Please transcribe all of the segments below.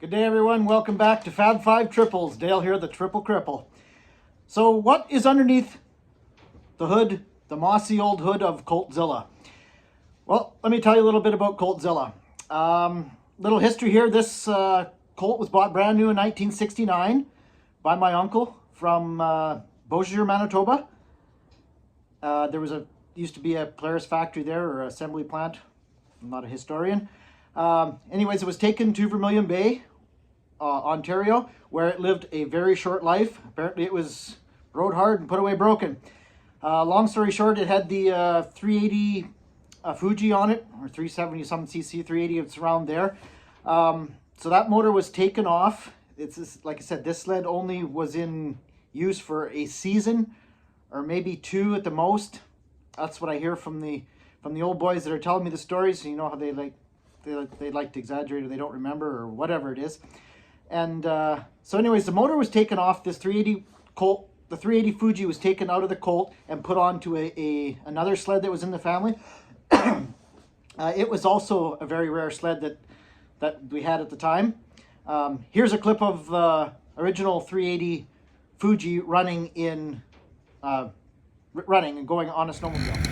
Good day, everyone. Welcome back to Fab 5 Triples. Dale here, the Triple Cripple. So what is underneath the hood, the mossy old hood of Coltzilla? Well, let me tell you a little bit about Coltzilla. Little history here. This Colt was bought brand new in 1969 by my uncle from Beausejour, Manitoba. There used to be a Polaris factory there, or assembly plant. I'm not a historian. Anyways, it was taken to Vermilion Bay, Ontario, where it lived a very short life. Apparently it was rode hard and put away broken. Long story short, it had the 380 Fuji on it, or 370 some cc, 380, it's around there. So that motor was taken off. Like I said, this sled only was in use for a season, or maybe two at the most. That's what I hear from the old boys that are telling me the stories. You know how they like to exaggerate, or they don't remember, or whatever it is. And so anyways, the motor was taken off this 380 Colt. The 380 Fuji was taken out of the Colt and put onto another sled that was in the family. It was also a very rare sled that we had at the time. Here's a clip of the original 380 Fuji running and going on a snowmobile.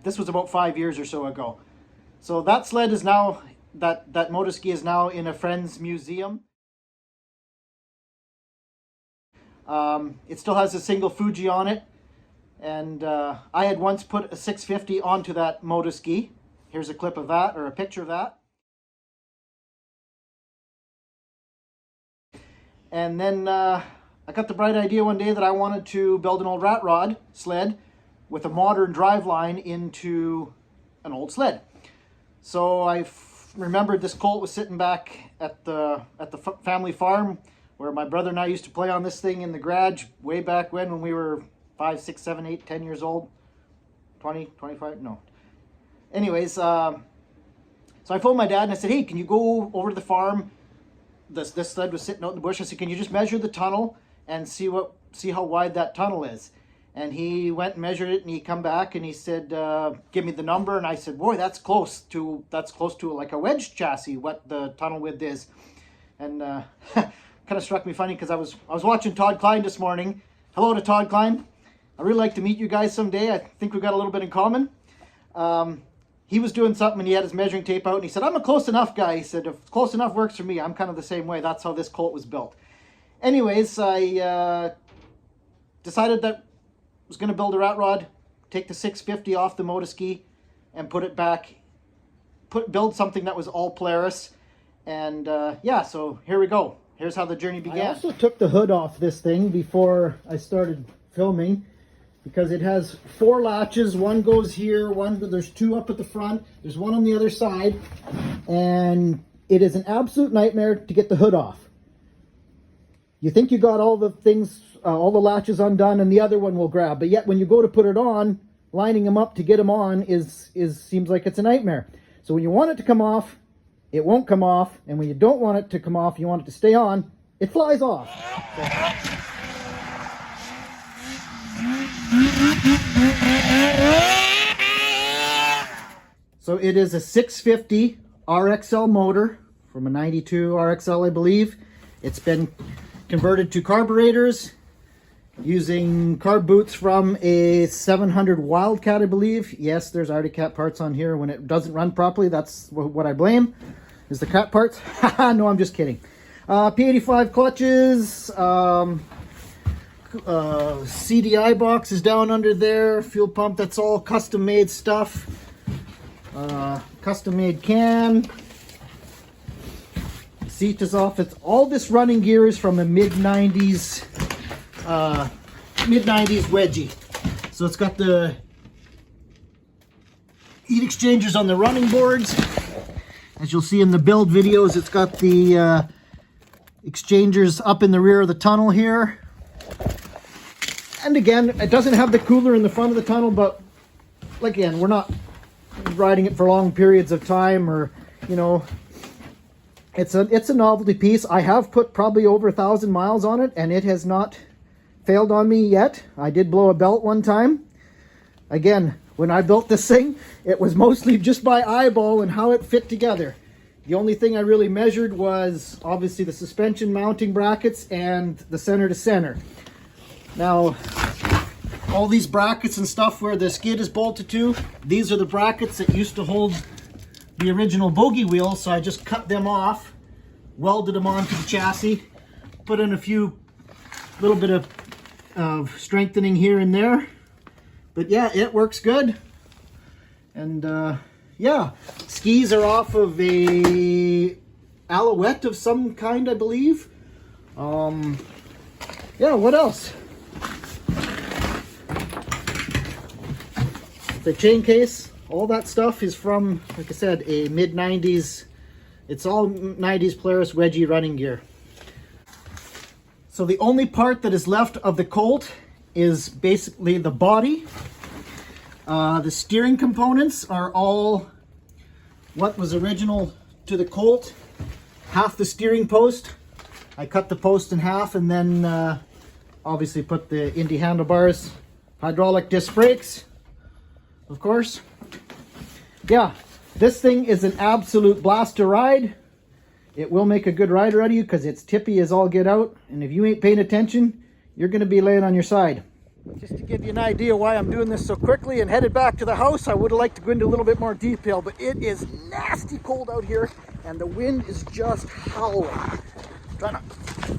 This was about 5 years or so ago. So that sled is now, that motorski is now in a friend's museum. It still has a single Fuji on it. And I had once put a 650 onto that motorski. Here's a clip of that, or a picture of that. And then I got the bright idea one day that I wanted to build an old rat rod sled with a modern driveline into an old sled. So I remembered this Colt was sitting back at the family farm where my brother and I used to play on this thing in the garage way back when we were 5, 6, 7, 8, 10 years old. 20, 25, no. Anyways, so I phoned my dad and I said, hey, can you go over to the farm? This sled was sitting out in the bush. I said, can you just measure the tunnel and see how wide that tunnel is? And he went and measured it, and he come back and he said, give me the number. And I said, boy, that's close to like a wedge chassis, what the tunnel width is. And kind of struck me funny because I was watching Todd Klein this morning. Hello to Todd Klein. I'd really like to meet you guys someday. I think we've got a little bit in common. He was doing something and he had his measuring tape out and he said, I'm a close enough guy. He said, if close enough works for me, I'm kind of the same way. That's how this Colt was built. Anyways, I decided that was going to build a rat rod, take the 650 off the motorski and put it back, build something that was all Polaris. And yeah, so here we go. Here's how the journey began. I also took the hood off this thing before I started filming because it has 4 latches. One goes here, there's 2 up at the front, there's 1 on the other side, and it is an absolute nightmare to get the hood off. You think you got all the things, all the latches undone, and the other one will grab. But yet when you go to put it on, lining them up to get them on seems like it's a nightmare. So when you want it to come off, it won't come off. And when you don't want it to come off, you want it to stay on, it flies off. So it is a 650 RXL motor from a 92 RXL, I believe. It's been converted to carburetors using carb boots from a 700 Wildcat, I believe. Yes, there's Arctic Cat parts on here. When it doesn't run properly, that's what I blame, is the cat parts. No, I'm just kidding. P85 clutches, CDI box is down under there, fuel pump, that's all custom made stuff. Custom made can. Seat is off. It's all this running gear is from a mid-90s wedgie. So it's got the heat exchangers on the running boards. As you'll see in the build videos, it's got the exchangers up in the rear of the tunnel here. And again, it doesn't have the cooler in the front of the tunnel, but again, we're not riding it for long periods of time, or, you know, it's a novelty piece. I have put probably over 1,000 miles on it, and it has not failed on me yet. I did blow a belt one time. Again, when I built this thing, it was mostly just by eyeball and how it fit together. The only thing I really measured was obviously the suspension mounting brackets and the center to center. Now, all these brackets and stuff where the skid is bolted to, these are the brackets that used to hold the original bogey wheel, so I just cut them off, welded them onto the chassis, put in a few little bit of strengthening here and there. But yeah, it works good. And yeah, skis are off of a Alouette of some kind, I believe. Yeah, what else? The chain case, all that stuff is from, like I said, a mid-90s. It's all 90s Polaris wedgie running gear. So the only part that is left of the Colt is basically the body. The steering components are all what was original to the Colt. Half the steering post, I cut the post in half, and then obviously put the Indy handlebars, hydraulic disc brakes, of course. Yeah, this thing is an absolute blast to ride. It will make a good rider out of you because it's tippy as all get out, and if you ain't paying attention, you're going to be laying on your side. Just to give you an idea why I'm doing this so quickly and headed back to the house, I would have liked to go into a little bit more detail, but it is nasty cold out here and the wind is just howling. Try not...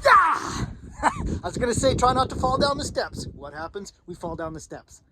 Ah! I was going to say try not to fall down the steps. What happens? We fall down the steps.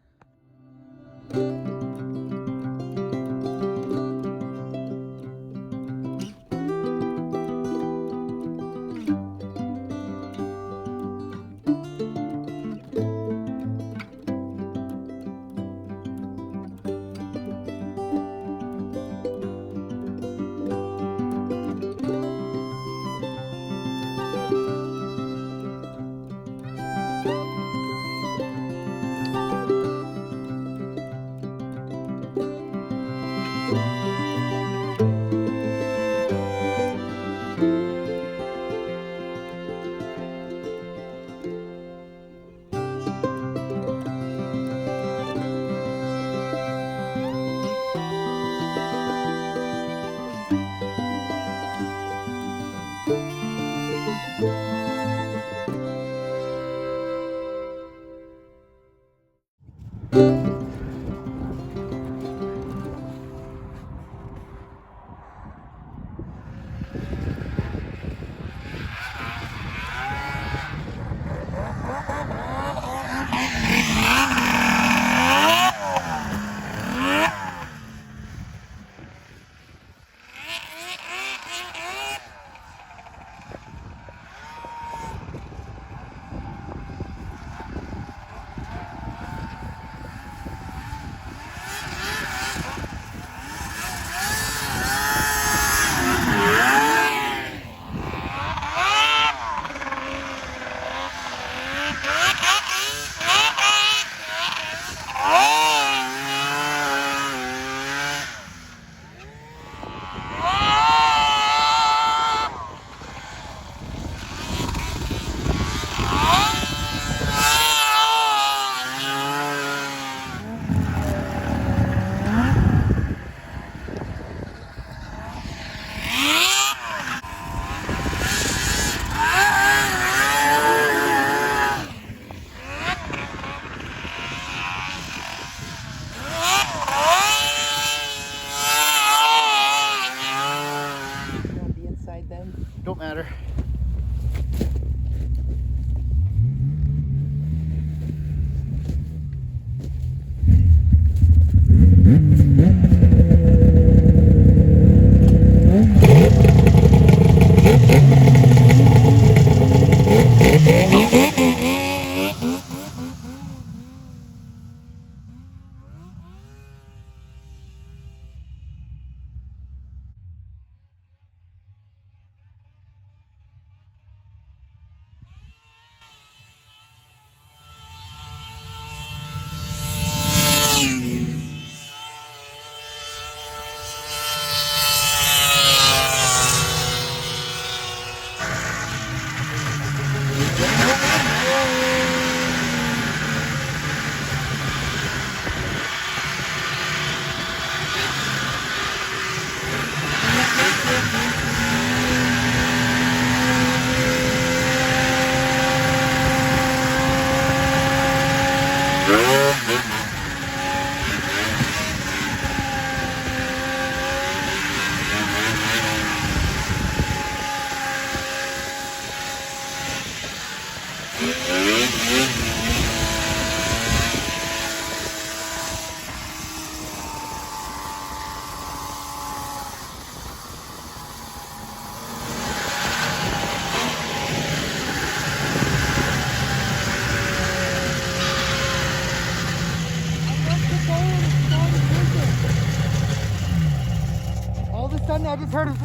I just heard it.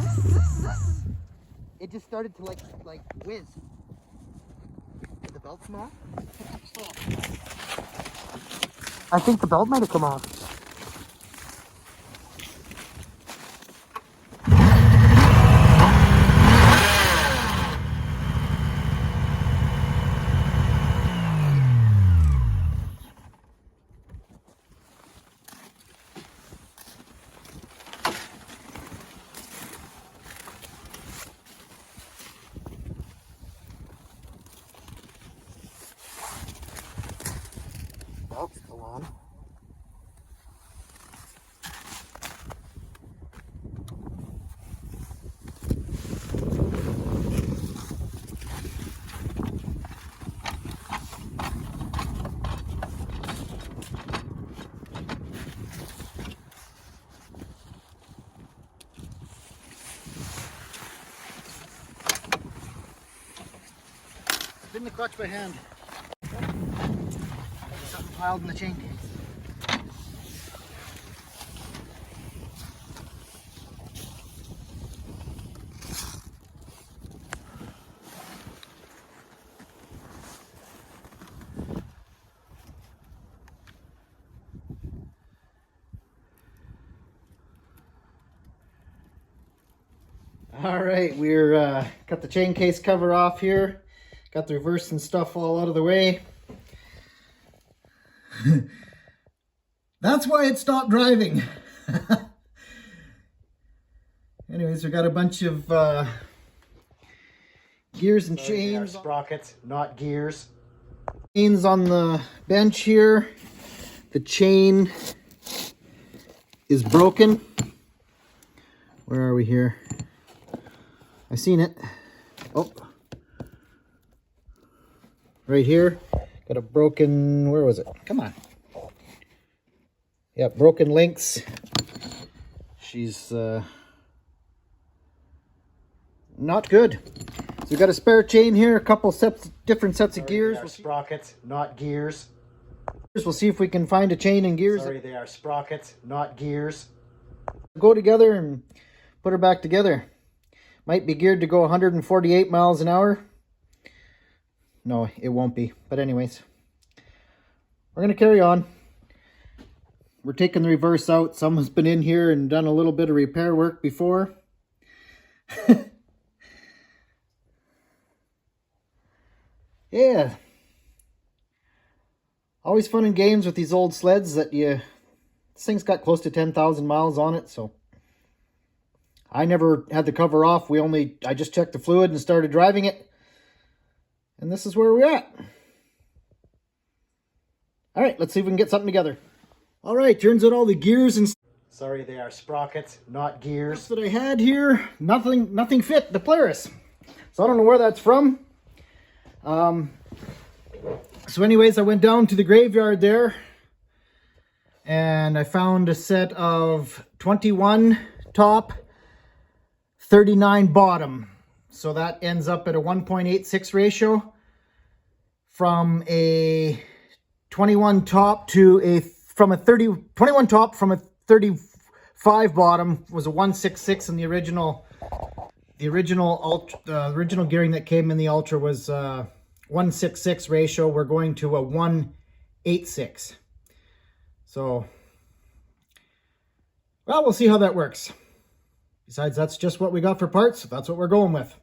It just started to like whiz. Did the belt come off? I think the belt might have come off. Belt's still on. Spin the clutch by hand. Something piled in the chain case. All right, we're got the chain case cover off here. Got the reverse and stuff all out of the way. That's why it stopped driving. Anyways, we got a bunch of gears and chains. Sprockets, not gears. Chains on the bench here. The chain is broken. Where are we here? I seen it. Oh. Right here. Got a broken, where was it? Come on. Yeah, broken links. She's not good. So we got a spare chain here, a couple different sets of gears. Sprockets, not gears. We'll see if we can find a chain and gears. Sorry, they are sprockets, not gears. Go together and put her back together. Might be geared to go 148 miles an hour. No, it won't be. But anyways, we're going to carry on. We're taking the reverse out. Someone's been in here and done a little bit of repair work before. Yeah. Always fun and games with these old sleds that this thing's got close to 10,000 miles on it, so I never had the cover off. I just checked the fluid and started driving it. And this is where we're at. All right, let's see if we can get something together. All right, turns out all the gears and... Sorry, they are sprockets, not gears. That I had here, nothing fit the Polaris. So I don't know where that's from. So anyways, I went down to the graveyard there. And I found a set of 21 top, 39 bottom. So that ends up at a 1.86 ratio from a 21 top to a 21 top from a 35 bottom was a 166, and the original gearing that came in the Ultra was 166 ratio. We're going to a 186. So, well, we'll see how that works. Besides, that's just what we got for parts. So that's what we're going with.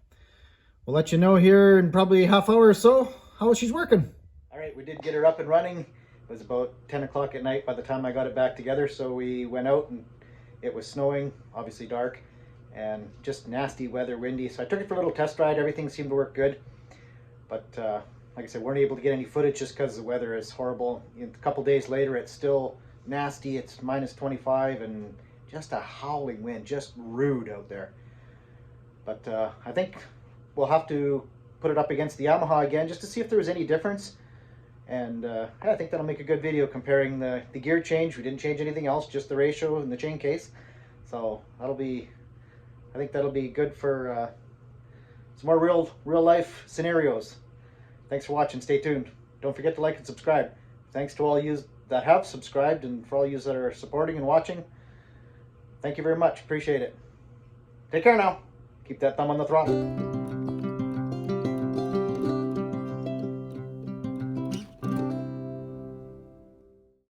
We'll let you know here in probably a half hour or so how she's working. All right, we did get her up and running. It was about 10 o'clock at night by the time I got it back together. So we went out and it was snowing, obviously dark, and just nasty weather, windy. So I took it for a little test ride. Everything seemed to work good. But like I said, weren't able to get any footage just because the weather is horrible. A couple days later, it's still nasty. It's minus 25 and just a howling wind, just rude out there. But I think we'll have to put it up against the Yamaha again just to see if there was any difference. And I think that'll make a good video comparing the gear change. We didn't change anything else, just the ratio and the chain case. So I think that'll be good for some more real life scenarios. Thanks for watching. Stay tuned. Don't forget to like and subscribe. Thanks to all you that have subscribed and for all you that are supporting and watching. Thank you very much. Appreciate it. Take care now. Keep that thumb on the throttle.